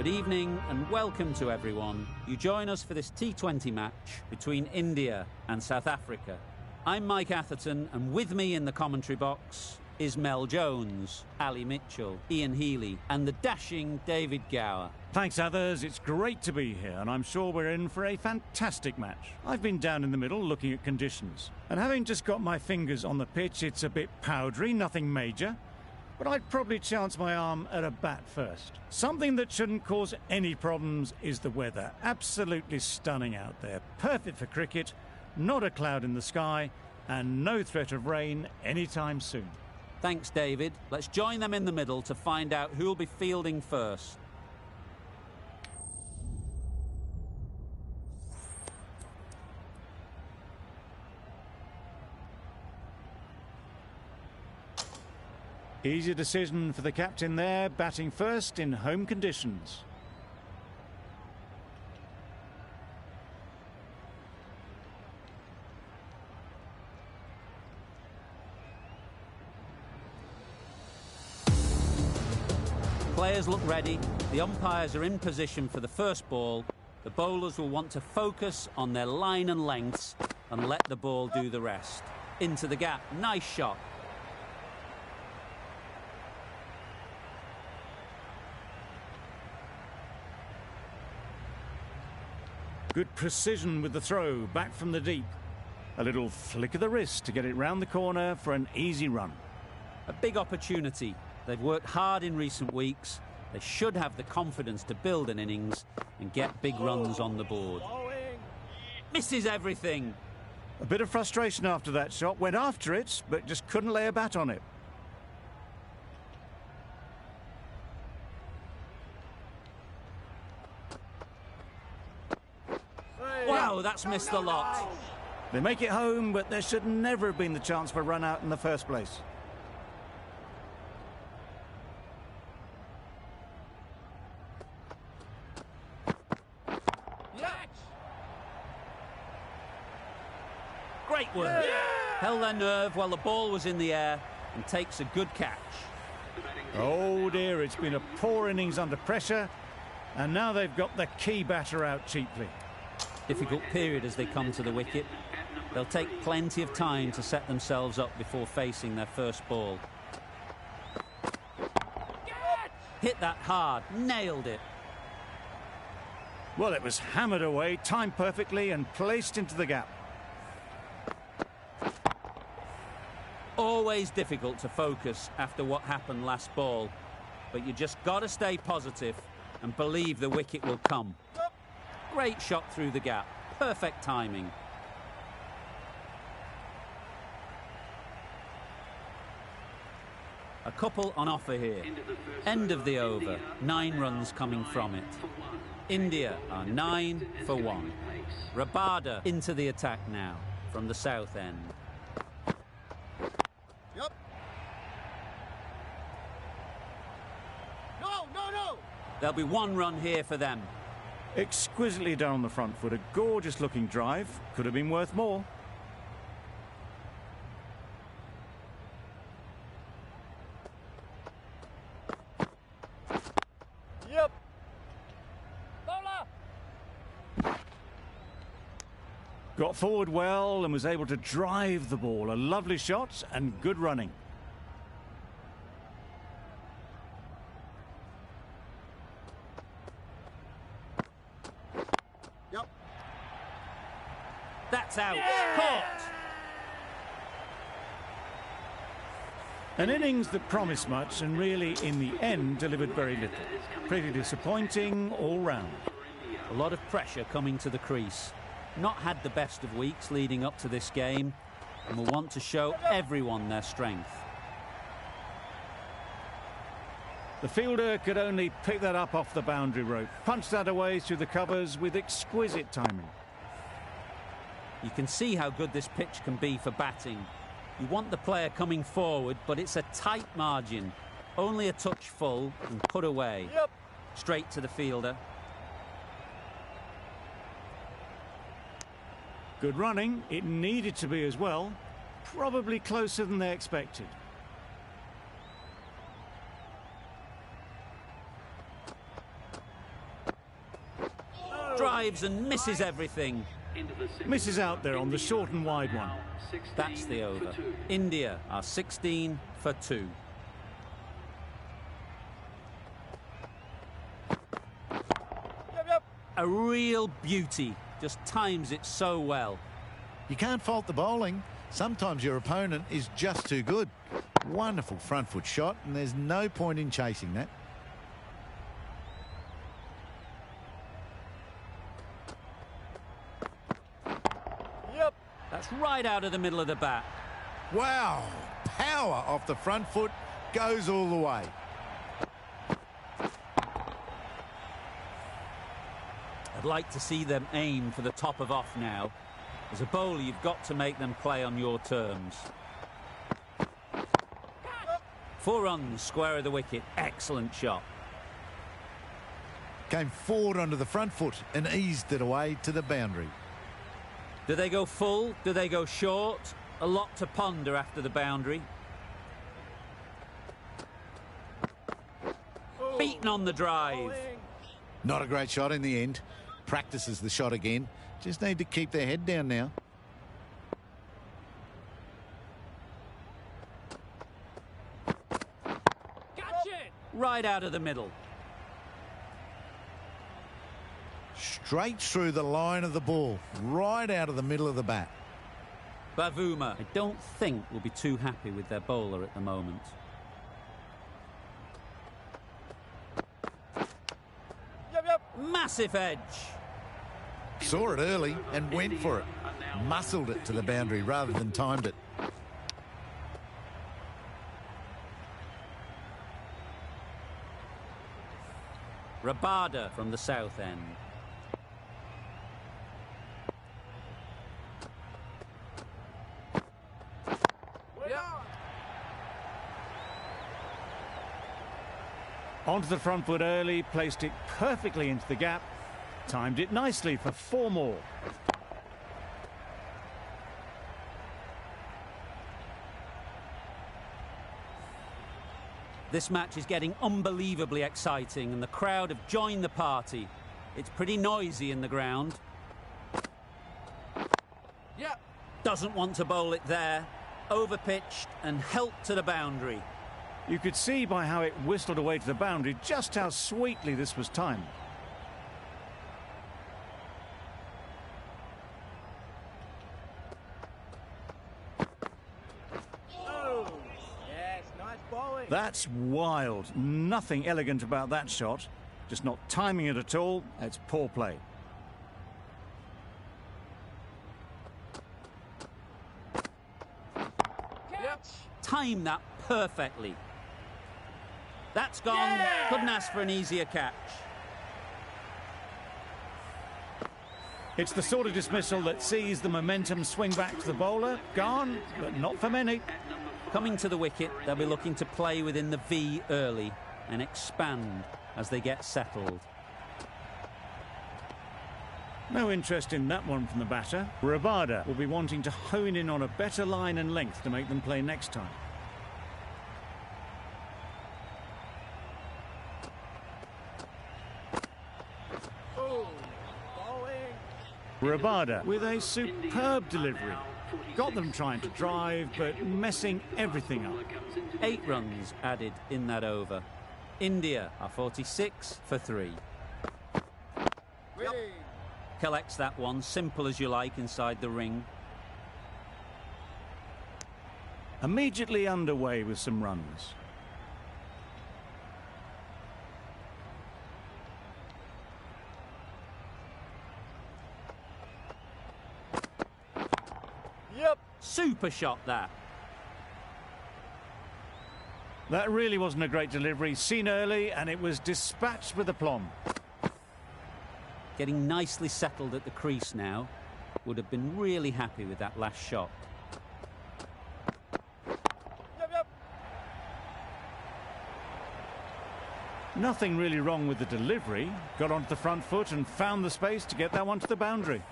Good evening and welcome to everyone. You join us for this T20 match between India and South Africa. I'm Mike Atherton, and with me in the commentary box is Mel Jones, Ali Mitchell, Ian Healy and the dashing David Gower. Thanks, others. It's great to be here, and I'm sure we're in for a fantastic match. I've been down in the middle looking at conditions, and having just got my fingers on the pitch, it's a bit powdery, nothing major. But I'd probably chance my arm at a bat first. Something that shouldn't cause any problems is the weather. Absolutely stunning out there. Perfect for cricket, not a cloud in the sky, and no threat of rain anytime soon. Thanks, David. Let's join them in the middle to find out who'll be fielding first. Easy decision for the captain there, batting first in home conditions. Players look ready, the umpires are in position for the first ball. The bowlers will want to focus on their line and lengths and let the ball do the rest. Into the gap, nice shot. Good precision with the throw, back from the deep. A little flick of the wrist to get it round the corner for an easy run. A big opportunity. They've worked hard in recent weeks. They should have the confidence to build an innings and get big runs on the board. Misses everything. A bit of frustration after that shot. Went after it, but just couldn't lay a bat on it. Wow, that's missed the lot. They make it home, but there should never have been the chance for a run out in the first place. Great work. Yeah! Held their nerve while the ball was in the air and takes a good catch. Oh dear, it's been a poor innings under pressure, and now they've got the key batter out cheaply. Difficult period as they come to the wicket. They'll take plenty of time to set themselves up before facing their first ball. Hit that hard, nailed it. Well, it was hammered away, timed perfectly and placed into the gap. Always difficult to focus after what happened last ball, but you just got to stay positive and believe the wicket will come. Great shot through the gap. Perfect timing. A couple on offer here. End of the over. 9 runs coming from it. India are 9 for 1. Rabada into the attack now from the south end. Yep. No. There'll be 1 run here for them. Exquisitely done on the front foot. A gorgeous looking drive. Could have been worth more. Yep. Bowler. Got forward well and was able to drive the ball. A lovely shot and good running. Yep. That's out. Yeah! Caught. An innings that promised much and really, in the end, delivered very little. Pretty disappointing all round. A lot of pressure coming to the crease. Not had the best of weeks leading up to this game and will want to show everyone their strength. The fielder could only pick that up off the boundary rope. Punched that away through the covers with exquisite timing. You can see how good this pitch can be for batting. You want the player coming forward, but it's a tight margin. Only a touch full and put away. Yep. Straight to the fielder. Good running. It needed to be as well. Probably closer than they expected. Drives and misses everything. Misses out there on the short and wide one. That's the over. India are 16 for 2. A real beauty. Just times it so well. You can't fault the bowling. Sometimes your opponent is just too good. Wonderful front foot shot, and there's no point in chasing that. Yep. That's right out of the middle of the bat. Wow, power off the front foot, goes all the way. I'd like to see them aim for the top of off now. As a bowler, you've got to make them play on your terms. 4 runs, square of the wicket. Excellent shot. Came forward onto the front foot and eased it away to the boundary. Do they go full? Do they go short? A lot to ponder after the boundary. Beaten on the drive. Not a great shot in the end. Practices the shot again. Just need to keep their head down now. Right out of the middle. Straight through the line of the ball. Right out of the middle of the bat. Bavuma, I don't think will be too happy with their bowler at the moment. Massive edge. Saw it early and went for it. Muscled it to the boundary rather than timed it. Rabada from the south end. Onto the front foot early, placed it perfectly into the gap. Timed it nicely for 4 more. This match is getting unbelievably exciting and the crowd have joined the party. It's pretty noisy in the ground. Doesn't want to bowl it there. Overpitched and helped to the boundary. You could see by how it whistled away to the boundary just how sweetly this was timed. That's wild. Nothing elegant about that shot. Just not timing it at all. It's poor play. Timed that perfectly. That's gone. Couldn't ask for an easier catch. It's the sort of dismissal that sees the momentum swing back to the bowler. Gone, but not for many. Coming to the wicket, they'll be looking to play within the V early and expand as they get settled. No interest in that one from the batter. Rabada will be wanting to hone in on a better line and length to make them play next time. Rabada with a superb delivery. Got them trying to drive, but messing everything up. 8 runs added in that over. India are 46 for 3. Collects that one, simple as you like, inside the ring. Immediately underway with some runs. Super shot that. That really wasn't a great delivery. Seen early, and it was dispatched with aplomb. Getting nicely settled at the crease now. Would have been really happy with that last shot. Nothing really wrong with the delivery. Got onto the front foot and found the space to get that one to the boundary.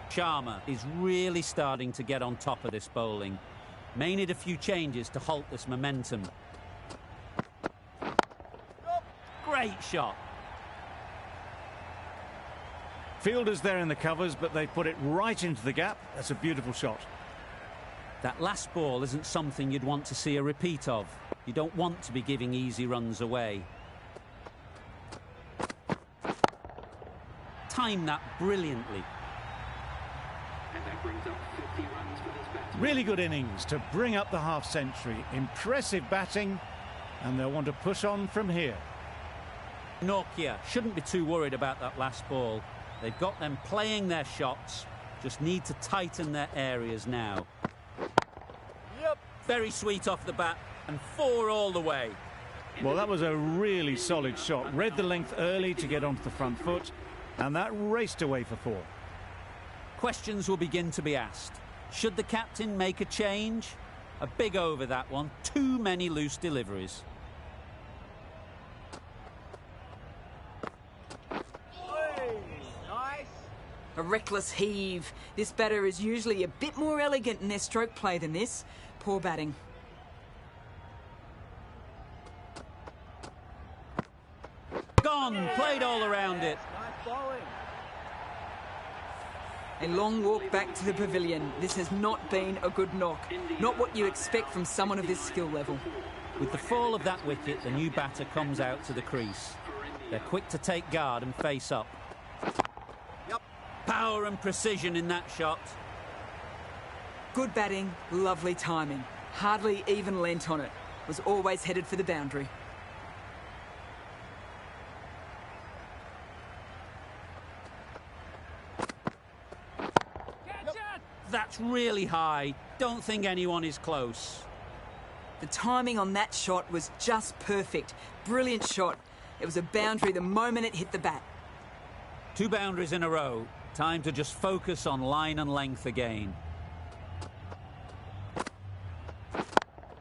Sharma is really starting to get on top of this bowling. May need a few changes to halt this momentum. Great shot. Fielders there in the covers, but they put it right into the gap. That's a beautiful shot. That last ball isn't something you'd want to see a repeat of. You don't want to be giving easy runs away. Timed that brilliantly. And that brings up 50 runs for this batsman. Really good innings to bring up the half-century. Impressive batting, and they'll want to push on from here. Nokia shouldn't be too worried about that last ball. They've got them playing their shots, just need to tighten their areas now. Yep. Very sweet off the bat, and 4 all the way. Well, that was a really solid shot. Read the length early to get onto the front foot, and that raced away for 4. Questions will begin to be asked. Should the captain make a change? A big over, that one. Too many loose deliveries. A reckless heave. This batter is usually a bit more elegant in their stroke play than this. Poor batting. Gone, played all around it. Nice bowling. A long walk back to the pavilion. This has not been a good knock. Not what you expect from someone of this skill level. With the fall of that wicket, the new batter comes out to the crease. They're quick to take guard and face up. Yep. Power and precision in that shot. Good batting, lovely timing. Hardly even lent on it. Was always headed for the boundary. That's really high. Don't think anyone is close. The timing on that shot was just perfect. Brilliant shot. It was a boundary the moment it hit the bat. 2 boundaries in a row. Time to just focus on line and length again.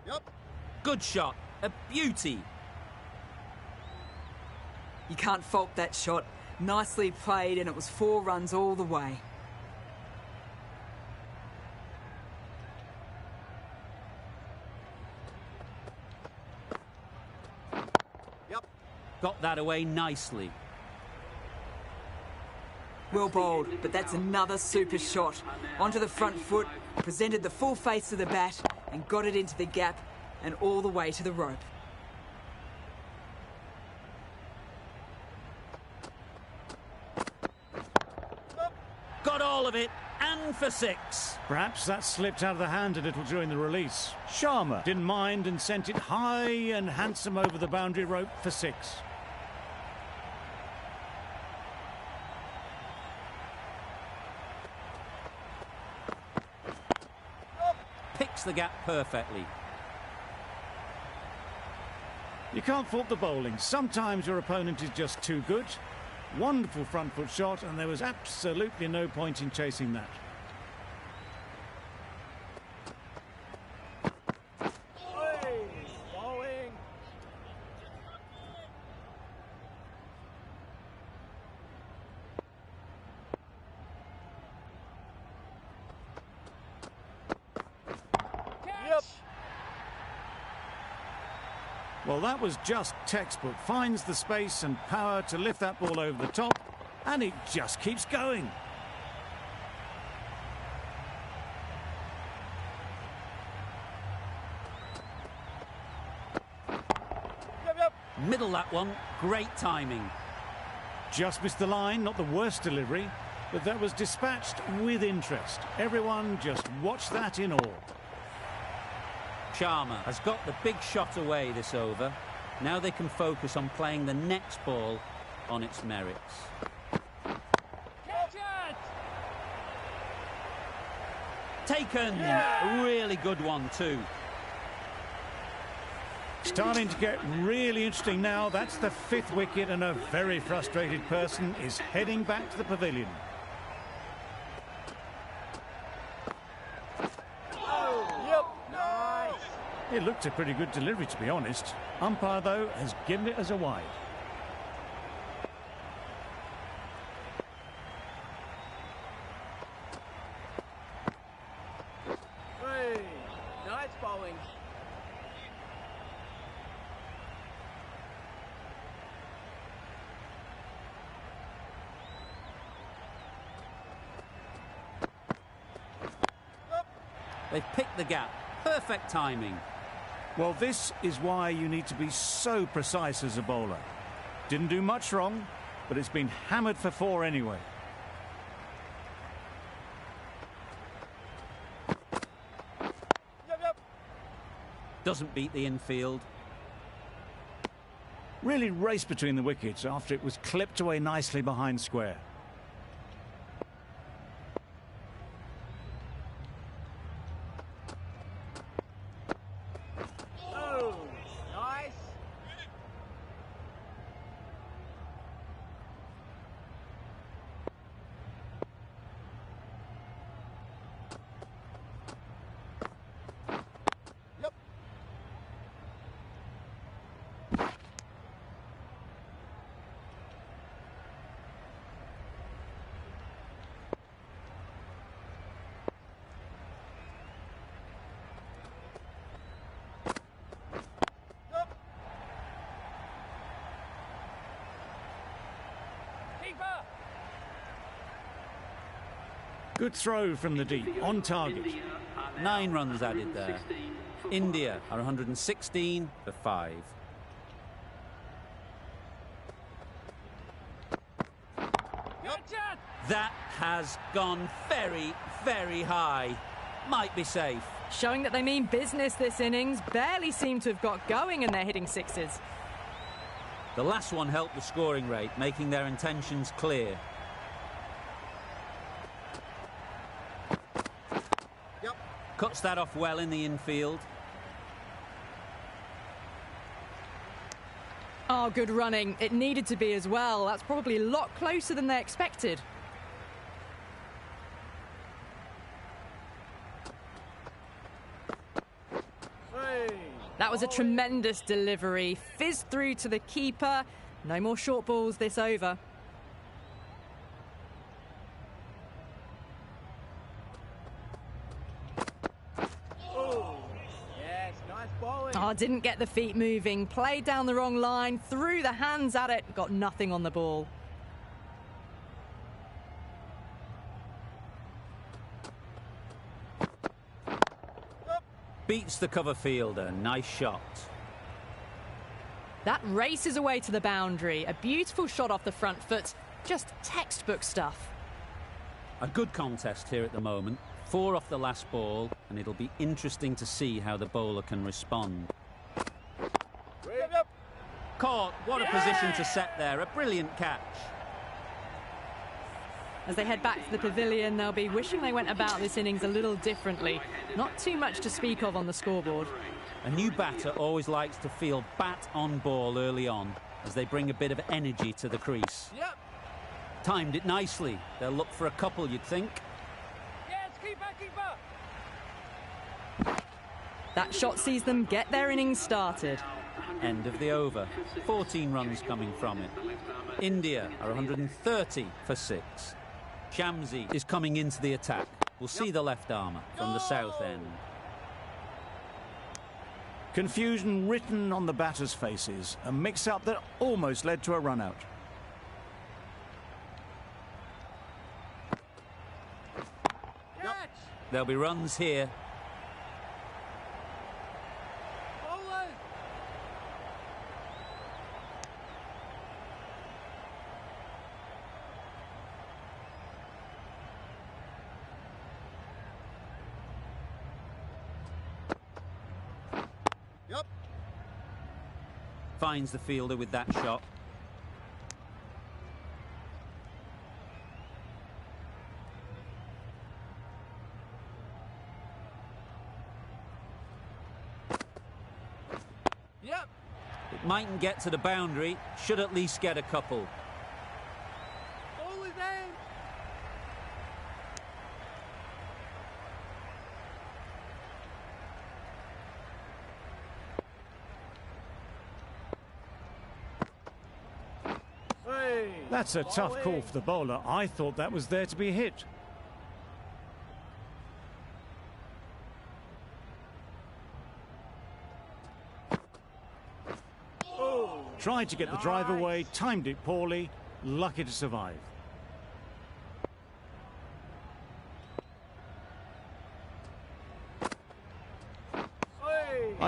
Yep. Good shot. A beauty. You can't fault that shot. Nicely played, and it was 4 runs all the way. Got that away nicely. Well bowled, but that's another super shot. Onto the front foot, presented the full face of the bat, and got it into the gap and all the way to the rope. Got all of it, and for 6. Perhaps that slipped out of the hand a little during the release. Sharma didn't mind and sent it high and handsome over the boundary rope for 6. Picks the gap perfectly. You can't fault the bowling. Sometimes your opponent is just too good. Wonderful front foot shot, and there was absolutely no point in chasing that. Bowling. Yep. Well, that was just textbook. Finds the space and power to lift that ball over the top, and it just keeps going. Yep. Middle that one. Great timing. Just missed the line, not the worst delivery, but that was dispatched with interest. Everyone just watched that in awe. Sharma has got the big shot away this over. Now they can focus on playing the next ball on its merits. Catch it. Taken! A really good one too. Starting to get really interesting now. That's the 5th wicket, and a very frustrated person is heading back to the pavilion. Yep. Nice. It looked a pretty good delivery, to be honest. Umpire, though, has given it as a wide. Hey. Nice bowling. They've picked the gap. Perfect timing. Well, this is why you need to be so precise as a bowler. Didn't do much wrong, but it's been hammered for 4 anyway. Yep. Doesn't beat the infield. Really raced between the wickets after it was clipped away nicely behind square. Oh, nice. Yep. Yep. Keeper. Good throw from the deep, on target. 9 runs added there. India are 116 for 5. Gotcha. That has gone very, very high. Might be safe. Showing that they mean business this innings. Barely seem to have got going and they're hitting sixes. The last one helped the scoring rate, making their intentions clear. Yep. Cuts that off well in the infield. Oh, good running. It needed to be as well. That's probably a lot closer than they expected. Three. That was a tremendous delivery. Fizzed through to the keeper. No more short balls this over. Oh, yes, nice bowling. Oh, didn't get the feet moving. Played down the wrong line. Threw the hands at it. Got nothing on the ball. Beats the cover fielder. Nice shot. That races away to the boundary. A beautiful shot off the front foot. Just textbook stuff. A good contest here at the moment. 4 off the last ball, and it'll be interesting to see how the bowler can respond. Yep. Caught. What a position to set there. A brilliant catch. As they head back to the pavilion, they'll be wishing they went about this innings a little differently. Not too much to speak of on the scoreboard. A new batter always likes to feel bat on ball early on, as they bring a bit of energy to the crease. Yep. Timed it nicely. They'll look for a couple, you'd think. Yes, keeper. That shot sees them get their innings started. End of the over. 14 runs coming from it. India are 130 for 6. Shamsi is coming into the attack. We'll see the left armour from the south end. Confusion written on the batters' faces. A mix-up that almost led to a run-out. Catch. There'll be runs here. Bowling. Yep. Finds the fielder with that shot. Yep. It mightn't get to the boundary. Should at least get a couple. Ball is in. Three. That's a tough call for the bowler. I thought that was there to be hit. Oh, Tried to get the drive away, timed it poorly, lucky to survive.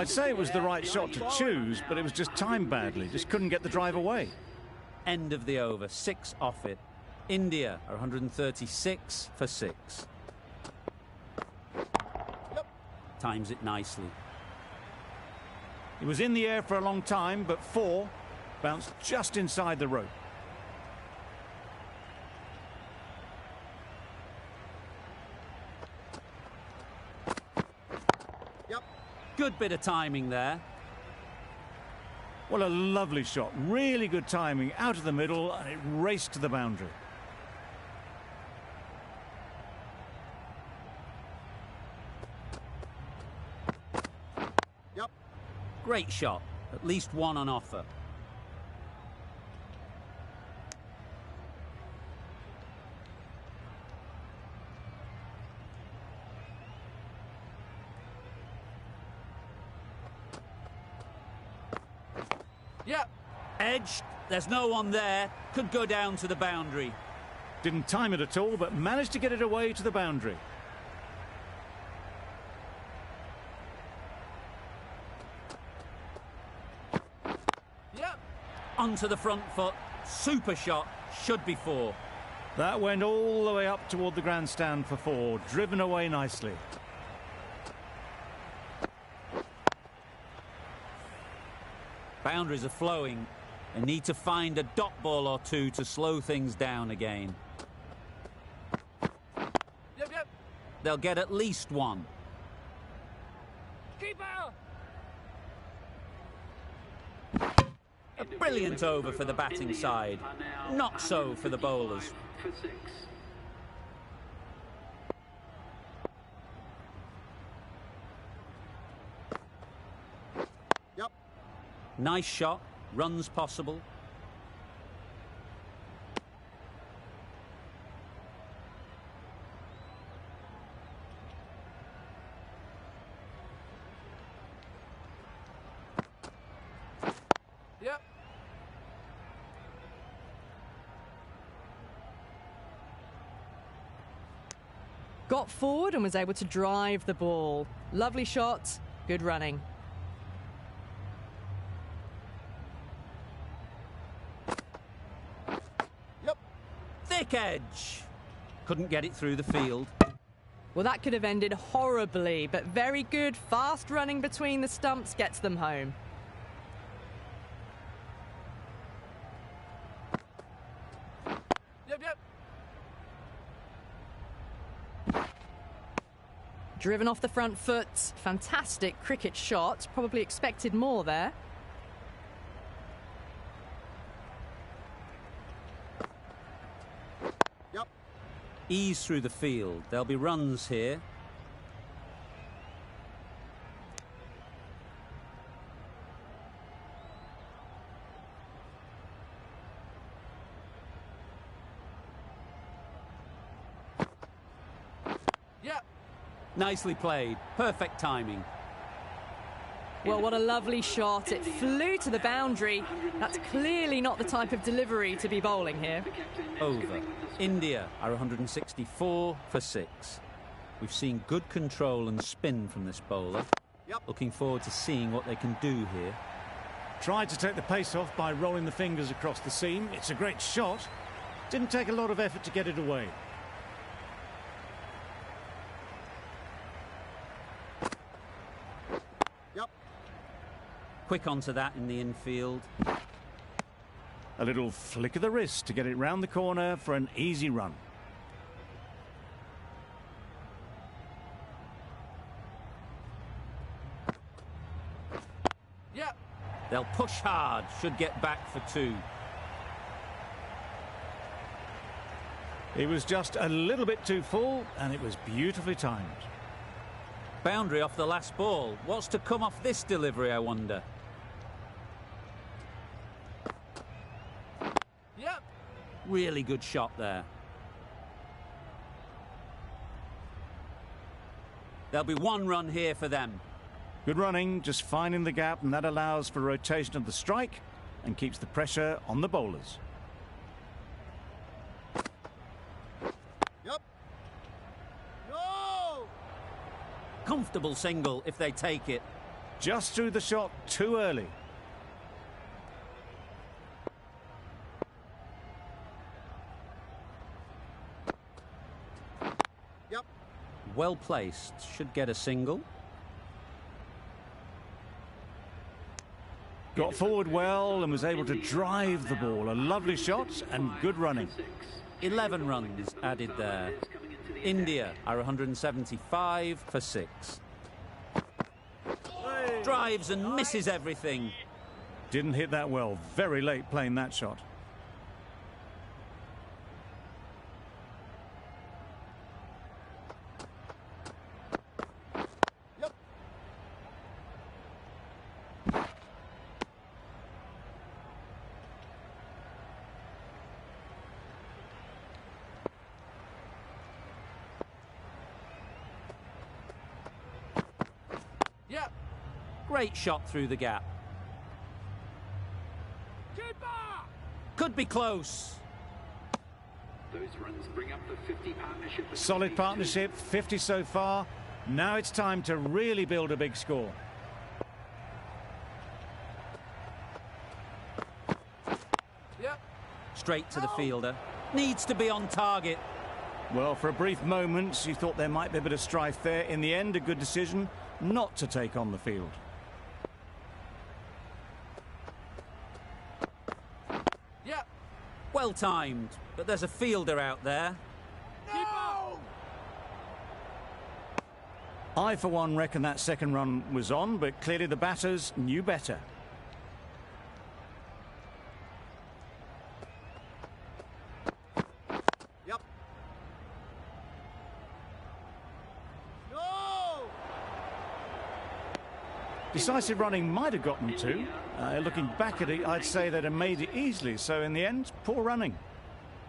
I'd say it was the right shot to choose, but it was just timed badly. Just couldn't get the drive away. End of the over, 6 off it. India are 136 for 6. Times it nicely. He was in the air for a long time, but 4 bounced just inside the rope. Good bit of timing there. Well, a lovely shot. Really good timing out of the middle, and it raced to the boundary. Great shot. At least one on offer. Yep. Edged. There's no one there. Could go down to the boundary. Didn't time it at all, but managed to get it away to the boundary. Yep. Onto the front foot. Super shot. Should be 4. That went all the way up toward the grandstand for 4. Driven away nicely. Boundaries are flowing. They need to find a dot ball or two to slow things down again. Yep. They'll get at least 1. Keeper. A brilliant over for the batting side. Not so for the bowlers. For 6. Nice shot. Runs possible. Yep. Got forward and was able to drive the ball. Lovely shot. Good running. Thick edge. Couldn't get it through the field. Well, that could have ended horribly, but very good. Fast running between the stumps gets them home. Yep. Driven off the front foot. Fantastic cricket shot. Probably expected more there. Ease through the field. There'll be runs here. Yep. Nicely played. Perfect timing. Well, what a lovely shot. It flew to the boundary. That's clearly not the type of delivery to be bowling here. Over. India are 164 for 6. We've seen good control and spin from this bowler. Looking forward to seeing what they can do here. Tried to take the pace off by rolling the fingers across the seam. It's a great shot. Didn't take a lot of effort to get it away. Quick onto that in the infield. A little flick of the wrist to get it round the corner for an easy run. Yep. They'll push hard. Should get back for 2. It was just a little bit too full, and it was beautifully timed. Boundary off the last ball. What's to come off this delivery, I wonder? Yep. Really good shot there. There'll be 1 run here for them. Good running, just finding the gap, and that allows for rotation of the strike and keeps the pressure on the bowlers. Yep. No. Comfortable single if they take it. Just threw the shot too early. Yep. Well placed. Should get a single. Got forward well and was able to drive the ball. A lovely shot and good running. 11 runs added there. India are 175 for 6. Drives and misses everything. Didn't hit that well. Very late playing that shot. Yep. Yep. Great shot through the gap. Keeper! Could be close. Those runs bring up the 50 partnership. Solid partnership, 50 so far. Now it's time to really build a big score. Yep. Straight to the fielder. Needs to be on target. Well, for a brief moment, you thought there might be a bit of strife there. In the end, a good decision not to take on the field. Yep. Well timed, but there's a fielder out there. No! I, for one, reckon that second run was on, but clearly the batters knew better. Yep. No! Decisive running might have gotten two. Looking back at it, I'd say they'd have made it easily. So in the end, poor running.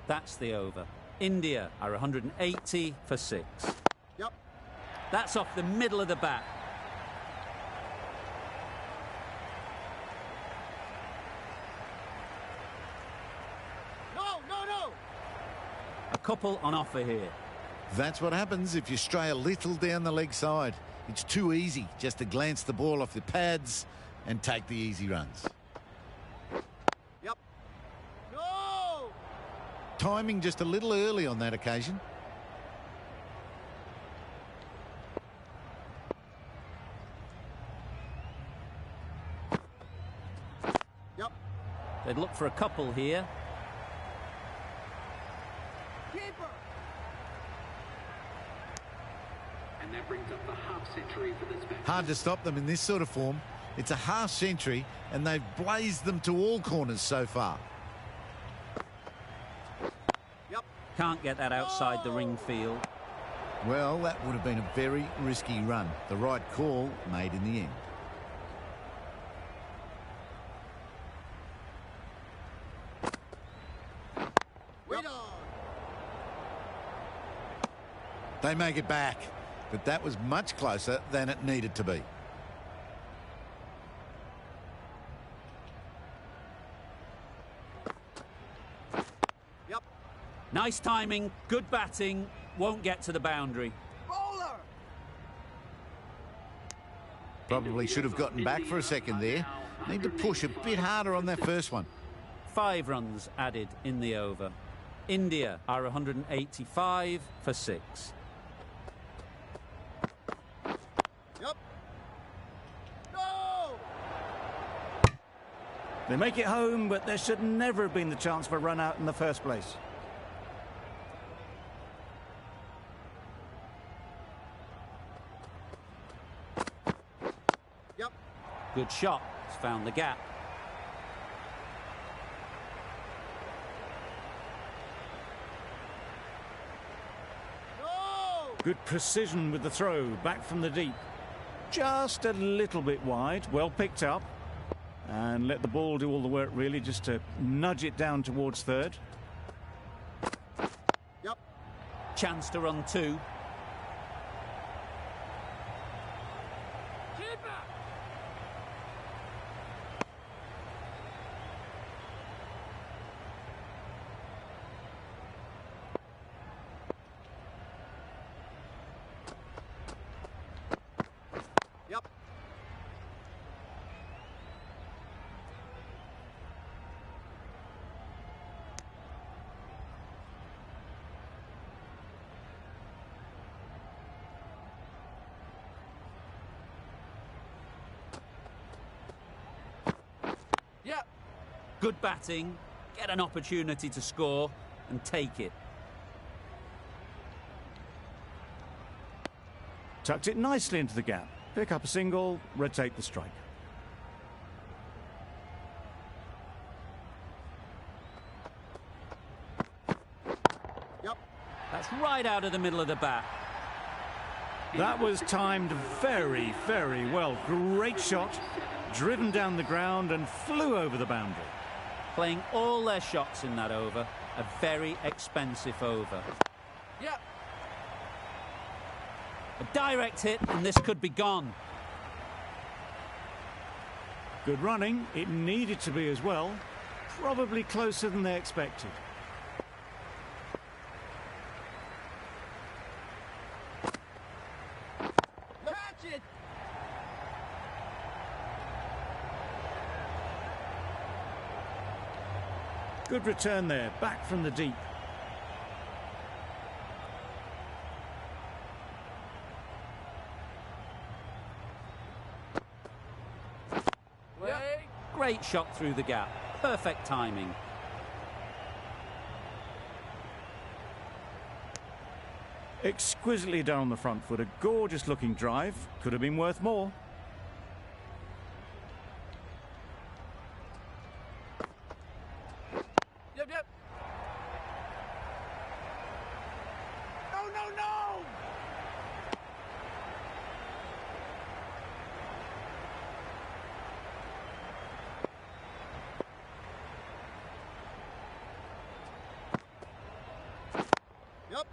That's the over. India are 180 for 6. Yep. That's off the middle of the bat. No, no, no! A couple on offer here. That's what happens if you stray a little down the leg side. It's too easy just to glance the ball off the pads and take the easy runs. Yep. No! Timing just a little early on that occasion. Yep. They'd look for a couple here. Keeper! And that brings up the half century for this match. Hard to stop them in this sort of form. It's a half century and they've blazed them to all corners so far. Yep. Can't get that outside the ring field. Well, that would have been a very risky run. The right call made in the end. Wait on! They make it back, but that was much closer than it needed to be. Yep. Nice timing, good batting, won't get to the boundary. Bowler! Probably should have gotten back for a second there. Need to push a bit harder on that first one. 5 runs added in the over. India are 185 for 6. Yep. No! They make it home, but there should never have been the chance for a run out in the first place. Yep. Good shot, it's found the gap. No! Good precision with the throw, back from the deep. Just a little bit wide, well picked up. And let the ball do all the work, really, just to nudge it down towards third. Yep. Chance to run 2. Keeper! Yep. Yep. Good batting, get an opportunity to score and take it. Tucked it nicely into the gap. Pick up a single, rotate the strike. Yep. That's right out of the middle of the bat. That was timed very, very well. Great shot, driven down the ground and flew over the boundary. Playing all their shots in that over, a very expensive over. Yep. A direct hit and this could be gone. Good running, it needed to be as well. Probably closer than they expected. Catch it. Good return there, back from the deep. Great shot through the gap. Perfect timing. Exquisitely done on the front foot. A gorgeous looking drive. Could have been worth more. Yep, yep. No, no, no! Yep.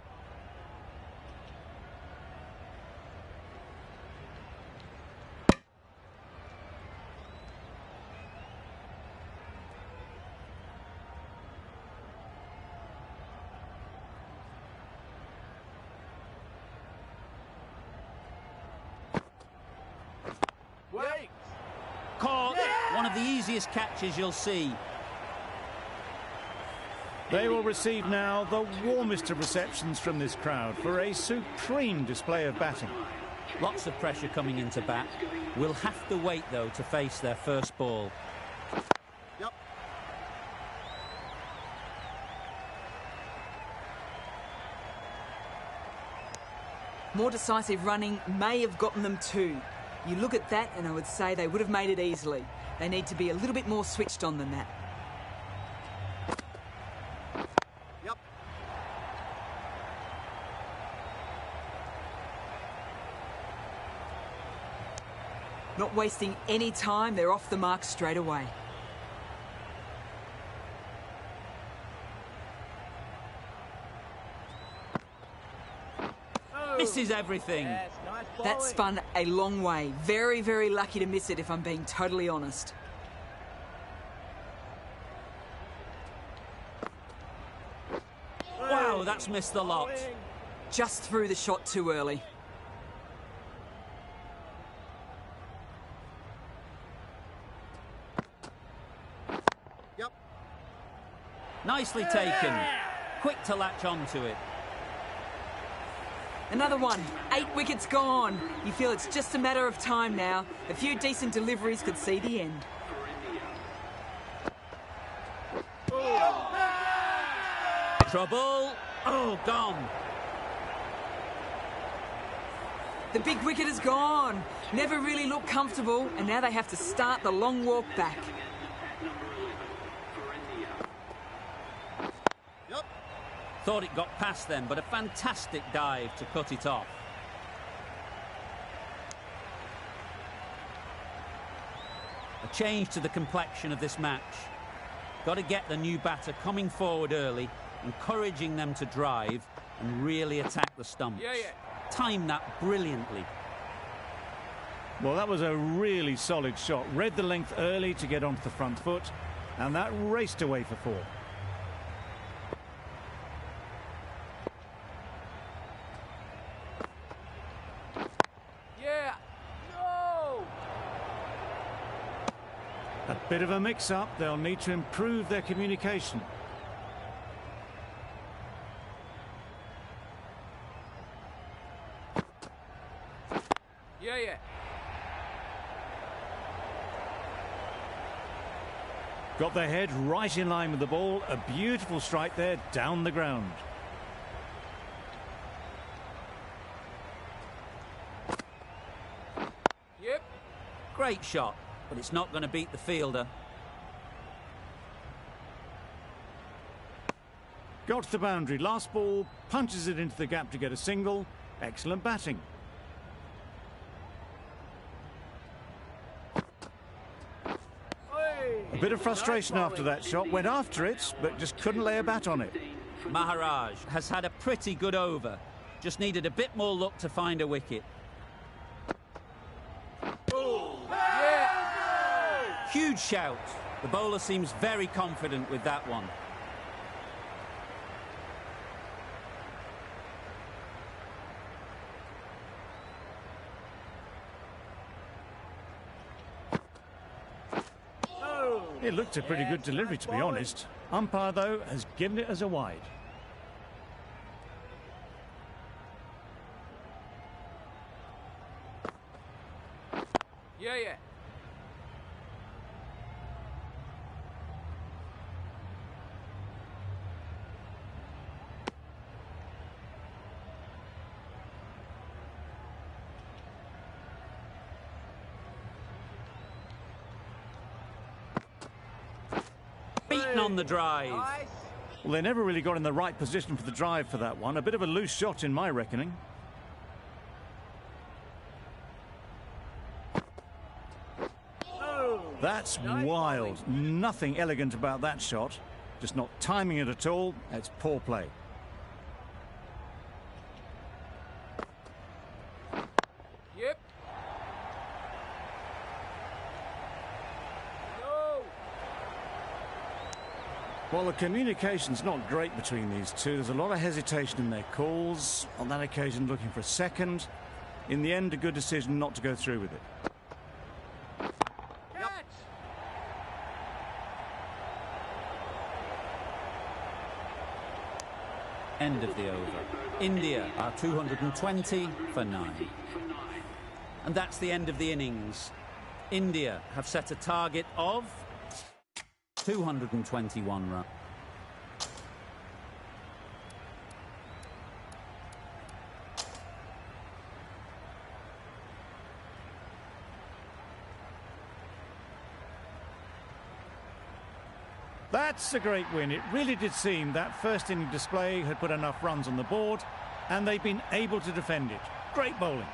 Wait. Caught. Yeah! One of the easiest catches you'll see. They will receive now the warmest of receptions from this crowd for a supreme display of batting. Lots of pressure coming into bat. We'll have to wait, though, to face their first ball. Yep. More decisive running may have gotten them too. You look at that and I would say they would have made it easily. They need to be a little bit more switched on than that. Yep. Not wasting any time, they're off the mark straight away. Misses everything. Yes, nice bowling. That spun a long way. Very, very lucky to miss it if I'm being totally honest. Wow, that's missed the lot. Bowling. Just threw the shot too early. Yep. Nicely taken. Quick to latch onto it. Another one. 8 wickets gone. You feel it's just a matter of time now. A few decent deliveries could see the end. Trouble. Oh, gone. The big wicket is gone. Never really looked comfortable, and now they have to start the long walk back. Yep. Thought it got past them, but a fantastic dive to cut it off. A change to the complexion of this match. Got to get the new batter coming forward early, encouraging them to drive and really attack the stumps. Yeah, yeah. Timed that brilliantly. Well, that was a really solid shot. Read the length early to get onto the front foot, and that raced away for 4. Yeah. No. A bit of a mix-up. They'll need to improve their communication. Yeah, yeah. Got their head right in line with the ball. A beautiful strike there down the ground. Yep. Great shot, but it's not going to beat the fielder. Got to the boundary. Last ball, punches it into the gap to get a single. Excellent batting. A bit of frustration after that shot. Went after it, but just couldn't lay a bat on it. Maharaj has had a pretty good over. Just needed a bit more luck to find a wicket. Huge shout. The bowler seems very confident with that one. It looked a pretty good delivery, to be honest. Umpire, though, has given it as a wide. Yeah, yeah. Beaten on the drive. Nice. Well, they never really got in the right position for the drive for that one. A bit of a loose shot in my reckoning. That's wild. Nothing elegant about that shot. Just not timing it at all. It's poor play. Yep. No. Well, the communication's not great between these two. There's a lot of hesitation in their calls. On that occasion, looking for a second. In the end, a good decision not to go through with it. Catch. End of the over. India are 220 for 9. And that's the end of the innings. India have set a target of 221 runs. That's a great win. It really did seem that first inning display had put enough runs on the board, and they've been able to defend it. Great bowling.